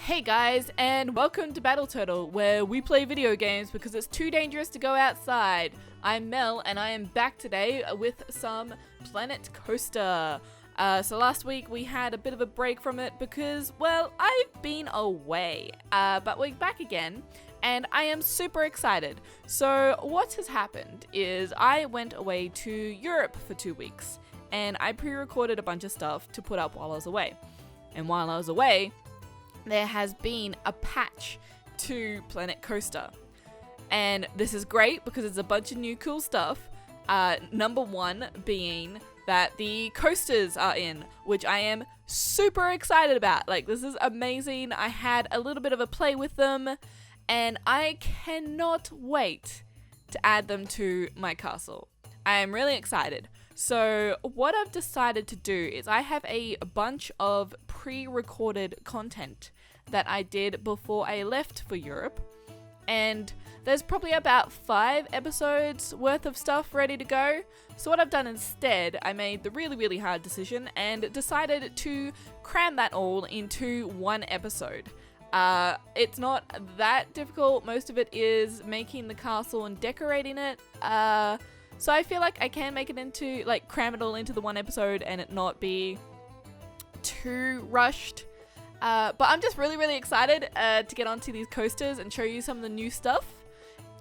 Hey guys, and welcome to Battle Turtle, where we play video games because it's too dangerous to go outside. I'm Mel, and I am back today with some Planet Coaster. So last week we had a bit of a break from it because, well, I've been away. But we're back again, and I am super excited. So what has happened is I went away to Europe for 2 weeks, and I pre-recorded a bunch of stuff to put up while I was away. And while I was away, there has been a patch to Planet Coaster. And this is great because it's a bunch of new cool stuff. Number one being that the coasters are in, which I am super excited about. Like, this is amazing. I had a little bit of a play with them, and I cannot wait to add them to my castle. I am really excited. So what I've decided to do is I have a bunch of pre-recorded content that I did before I left for Europe, and there's probably about 5 episodes worth of stuff ready to go. So what I've done instead, I made the really hard decision and decided to cram that all into one episode. It's not that difficult. Most of it is making the castle and decorating it. So I feel like I can make it into, like, cram it all into the one episode and it not be too rushed. But I'm just really excited to get onto these coasters and show you some of the new stuff.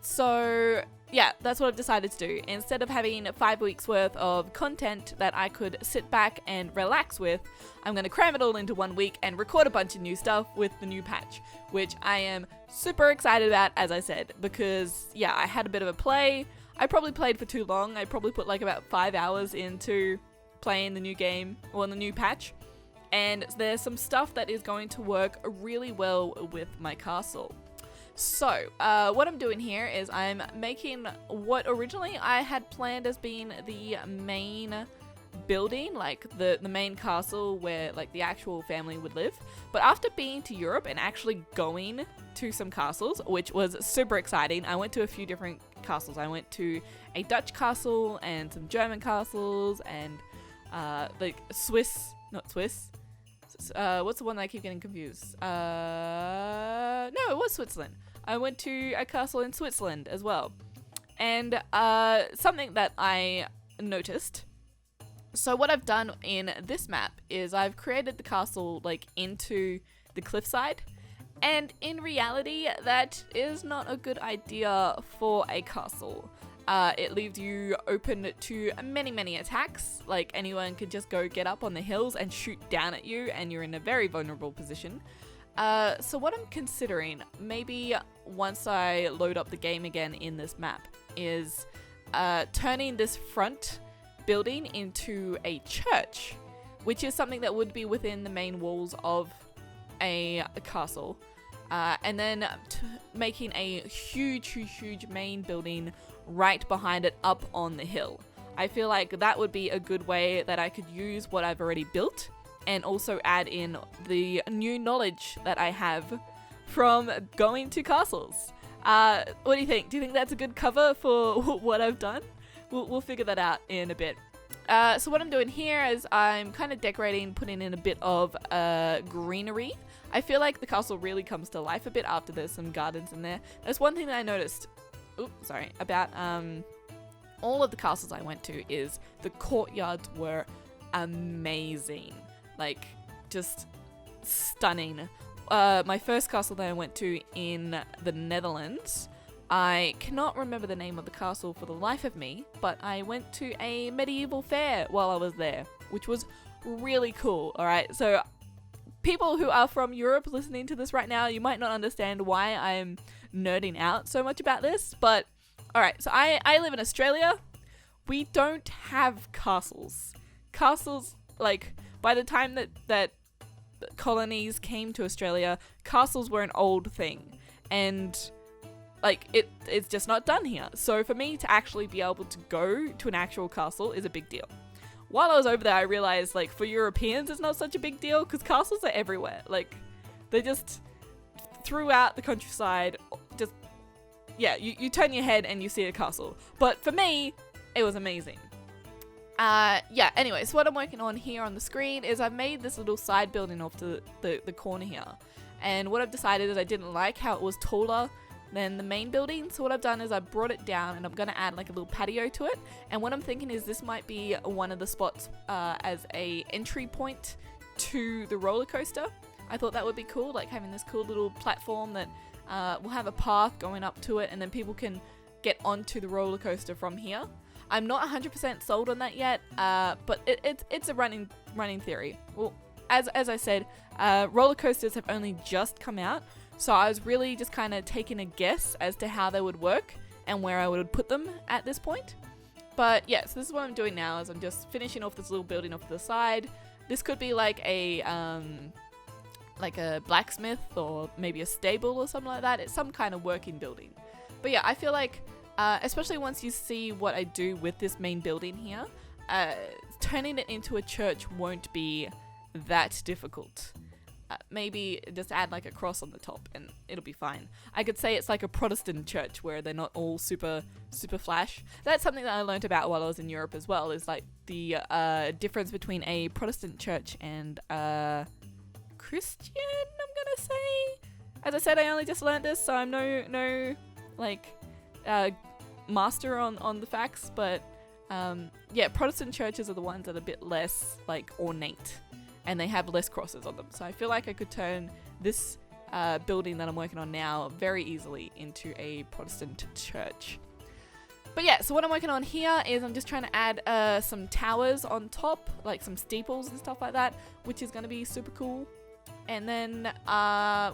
So yeah, that's what I've decided to do. Instead of having 5 weeks worth of content that I could sit back and relax with, I'm going to cram it all into 1 week and record a bunch of new stuff with the new patch, which I am super excited about, as I said, because yeah, I had a bit of a play. I probably played for too long. I probably put like about 5 hours into playing the new game, or the new patch. And there's some stuff that is going to work really well with my castle. So, what I'm doing here is I'm making what originally I had planned as being the main building, like the main castle where like the actual family would live. But after being to Europe and actually going to some castles, which was super exciting, I went to a few different castles. I went to a Dutch castle and some German castles and like Swiss, not Swiss. What's the one that I keep getting confused? No, it was Switzerland. I went to a castle in Switzerland as well. And something that I noticed. So what I've done in this map is I've created the castle like into the cliffside. And in reality, that is not a good idea for a castle. It leaves you open to many attacks. Like, anyone could just go get up on the hills and shoot down at you, and you're in a very vulnerable position. So what I'm considering, maybe once I load up the game again in this map, is turning this front building into a church, which is something that would be within the main walls of a castle. And then making a huge main building right behind it up on the hill. I feel like that would be a good way that I could use what I've already built and also add in the new knowledge that I have from going to castles. What do you think? Do you think that's a good cover for what I've done? We'll figure that out in a bit. So what I'm doing here is I'm kind of decorating, putting in a bit of greenery. I feel like the castle really comes to life a bit after there's some gardens in there. That's one thing that I noticed about all of the castles I went to is the courtyards were amazing. Like, just stunning. My first castle that I went to in the Netherlands, I cannot remember the name of the castle for the life of me, but I went to a medieval fair while I was there, which was really cool. Alright, so people who are from Europe listening to this right now, you might not understand why I'm nerding out so much about this, but alright, so I live in Australia. We don't have castles. Castles, like, by the time that colonies came to Australia, castles were an old thing, and like it's just not done here. So for me to actually be able to go to an actual castle is a big deal. While I was over there, I realized, like, for Europeans it's not such a big deal because castles are everywhere. Like, they're just throughout the countryside. Just, yeah, you turn your head and you see a castle. But for me, it was amazing. Yeah, anyway, so what I'm working on here on the screen is I've made this little side building off the corner here. And what I've decided is I didn't like how it was taller than the main building. So what I've done is I brought it down and I'm going to add like a little patio to it. And what I'm thinking is this might be one of the spots as a entry point to the roller coaster. I thought that would be cool, like having this cool little platform that will have a path going up to it, and then people can get onto the roller coaster from here. I'm not 100% sold on that yet, but it's a running theory. Well, as I said, roller coasters have only just come out, so I was really just kind of taking a guess as to how they would work and where I would put them at this point. But yeah, so this is what I'm doing now, is I'm just finishing off this little building off to the side. This could be like a blacksmith or maybe a stable or something like that. It's some kind of working building. But yeah, I feel like, especially once you see what I do with this main building here, turning it into a church won't be that difficult. Maybe just add like a cross on the top and it'll be fine. I could say it's like a Protestant church where they're not all super flash. That's something that I learned about while I was in Europe as well, is like the difference between a Protestant church and Christian, I'm gonna say. As I said, I only just learned this, so I'm no master on the facts, but yeah, Protestant churches are the ones that are a bit less like ornate and they have less crosses on them. So I feel like I could turn this building that I'm working on now very easily into a Protestant church. But yeah, so what I'm working on here is I'm just trying to add some towers on top, like some steeples and stuff like that, which is going to be super cool. And then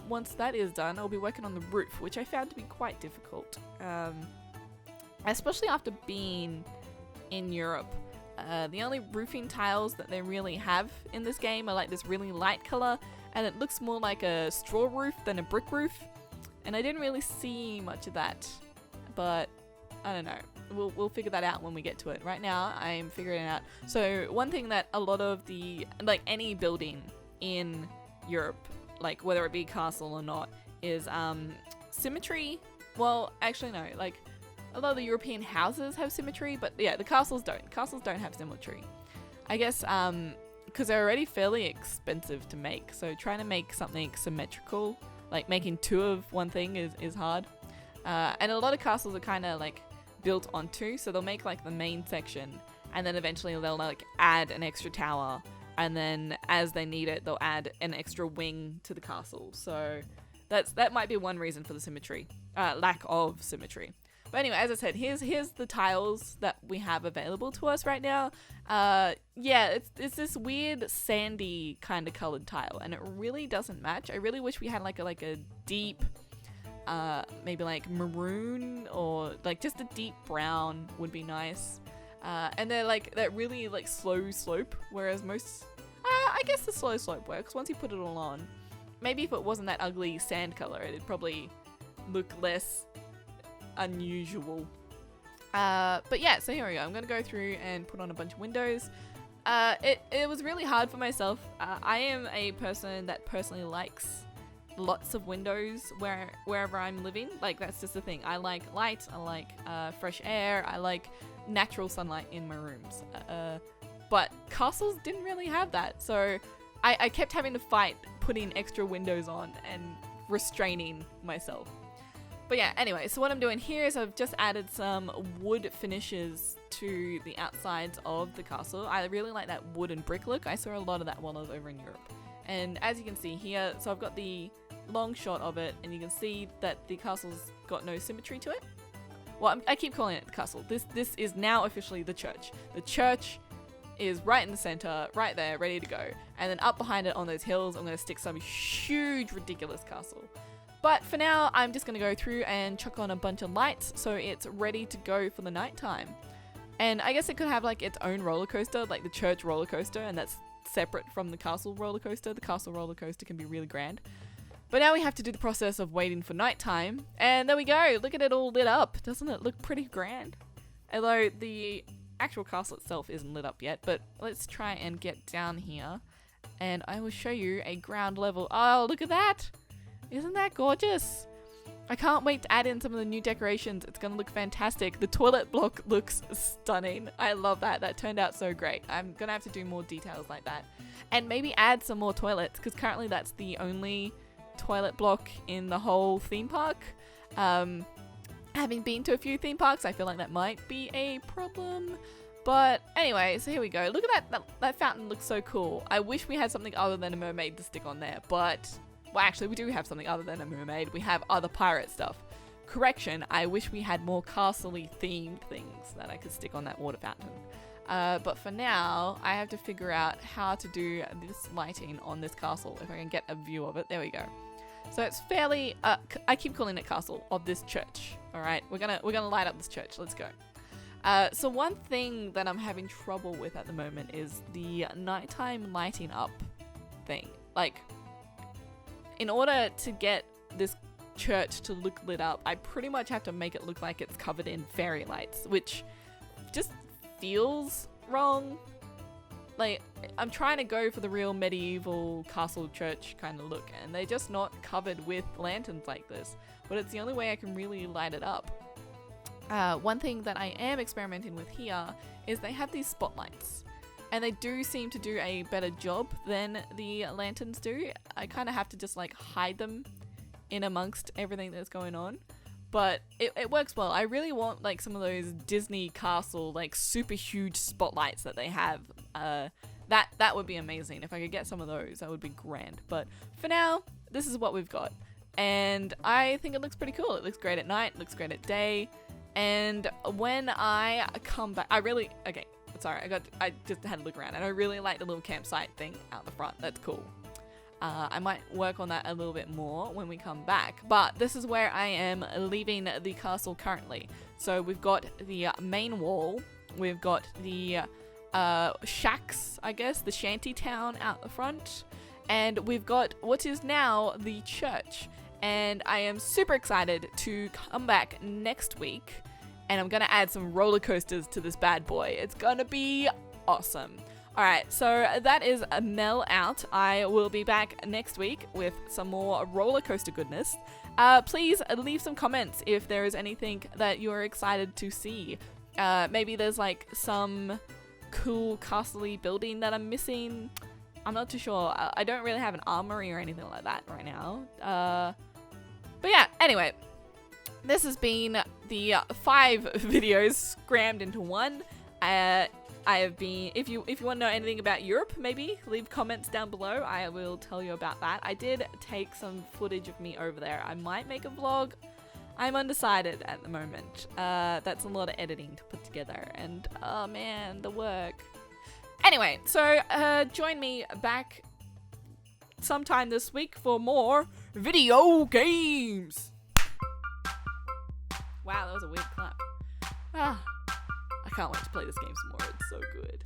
once that is done, I'll be working on the roof, which I found to be quite difficult, especially after being in Europe. The only roofing tiles that they really have in this game are like this really light color, and it looks more like a straw roof than a brick roof, and I didn't really see much of that, but I don't know. We'll figure that out when we get to it. Right now, I'm figuring it out. So one thing that a lot of like any building in Europe, like whether it be castle or not, is symmetry. Well, actually no, like a lot of the European houses have symmetry, but yeah, the castles don't. Castles don't have symmetry. I guess because they're already fairly expensive to make, so trying to make something symmetrical, like making two of one thing is hard. And a lot of castles are kind of like built onto, so they'll make like the main section, and then eventually they'll like add an extra tower, and then as they need it, they'll add an extra wing to the castle. So that might be one reason for the symmetry, lack of symmetry. But anyway, as I said, here's the tiles that we have available to us right now. Yeah, it's this weird sandy kind of colored tile, and it really doesn't match. I really wish we had like a deep, maybe like maroon or like just a deep brown would be nice. And they're like that really like slow slope, whereas most, I guess the slow slope works once you put it all on. Maybe if it wasn't that ugly sand color, it'd probably look less unusual. But yeah, so here we go. I'm gonna go through and put on a bunch of windows. It was really hard for myself. I am a person that personally likes lots of windows wherever I'm living. Like, that's just the thing. I like light, I like fresh air, I like natural sunlight in my rooms. But castles didn't really have that, so I kept having to fight putting extra windows on and restraining myself. But yeah, anyway, so what I'm doing here is I've just added some wood finishes to the outsides of the castle. I really like that wood and brick look. I saw a lot of that while I was over in Europe. And as you can see here, so I've got the long shot of it, and you can see that the castle's got no symmetry to it. Well, I keep calling it the castle. This is now officially the church. The church is right in the center, right there, ready to go. And then up behind it on those hills, I'm going to stick some huge, ridiculous castle. But for now, I'm just going to go through and chuck on a bunch of lights so it's ready to go for the nighttime. And I guess it could have like its own roller coaster, like the church roller coaster, and that's separate from the castle roller coaster. The castle roller coaster can be really grand. But now we have to do the process of waiting for nighttime. And there we go. Look at it all lit up. Doesn't it look pretty grand? Although the actual castle itself isn't lit up yet. But let's try and get down here. And I will show you a ground level. Oh, look at that. Isn't that gorgeous? I can't wait to add in some of the new decorations. It's going to look fantastic. The toilet block looks stunning. I love that. That turned out so great. I'm going to have to do more details like that. And maybe add some more toilets, because currently that's the only toilet block in the whole theme park. Having been to a few theme parks, I feel like that might be a problem. But anyway, so here we go. Look at that fountain looks so cool. I wish we had something other than a mermaid to stick on there, but, well, actually we do have something other than a mermaid. We have other pirate stuff. Correction, I wish we had more castle-y themed things that I could stick on that water fountain. But for now, I have to figure out how to do this lighting on this castle, if I can get a view of it. There we go. So it's fairly, I keep calling it castle, of this church. All right, we're gonna light up this church. Let's go. So one thing that I'm having trouble with at the moment is the nighttime lighting up thing. Like, in order to get this church to look lit up, I pretty much have to make it look like it's covered in fairy lights, which just feels wrong. Like, I'm trying to go for the real medieval castle church kind of look, and they're just not covered with lanterns like this, but it's the only way I can really light it up. One thing that I am experimenting with here is they have these spotlights, and they do seem to do a better job than the lanterns do. I kind of have to just like hide them in amongst everything that's going on, but it works well. I really want like some of those Disney castle like super huge spotlights that they have. That would be amazing. If I could get some of those, that would be grand. But for now, this is what we've got, and I think it looks pretty cool. It looks great at night, it looks great at day, and when I come back, I just had a look around, and I really like the little campsite thing out the front. That's cool. I might work on that a little bit more when we come back, but this is where I am leaving the castle currently. So we've got the main wall, we've got the shacks, I guess, the shanty town out the front, and we've got what is now the church. And I am super excited to come back next week, and I'm gonna add some roller coasters to this bad boy. It's gonna be awesome. Alright, so that is Mel out. I will be back next week with some more roller coaster goodness. Please leave some comments if there is anything that you're excited to see. Maybe there's like some cool castle-y building that I'm missing. I'm not too sure. I don't really have an armory or anything like that right now. But yeah, anyway. This has been the 5 videos crammed into one. I have been, if you want to know anything about Europe, maybe leave comments down below. I will tell you about that. I did take some footage of me over there. I might make a vlog. I'm undecided at the moment. That's a lot of editing to put together, and oh man, the work. Anyway, so join me back sometime this week for more video games. Wow, that was a weird clap. I can't wait to play this game some more. It's so good.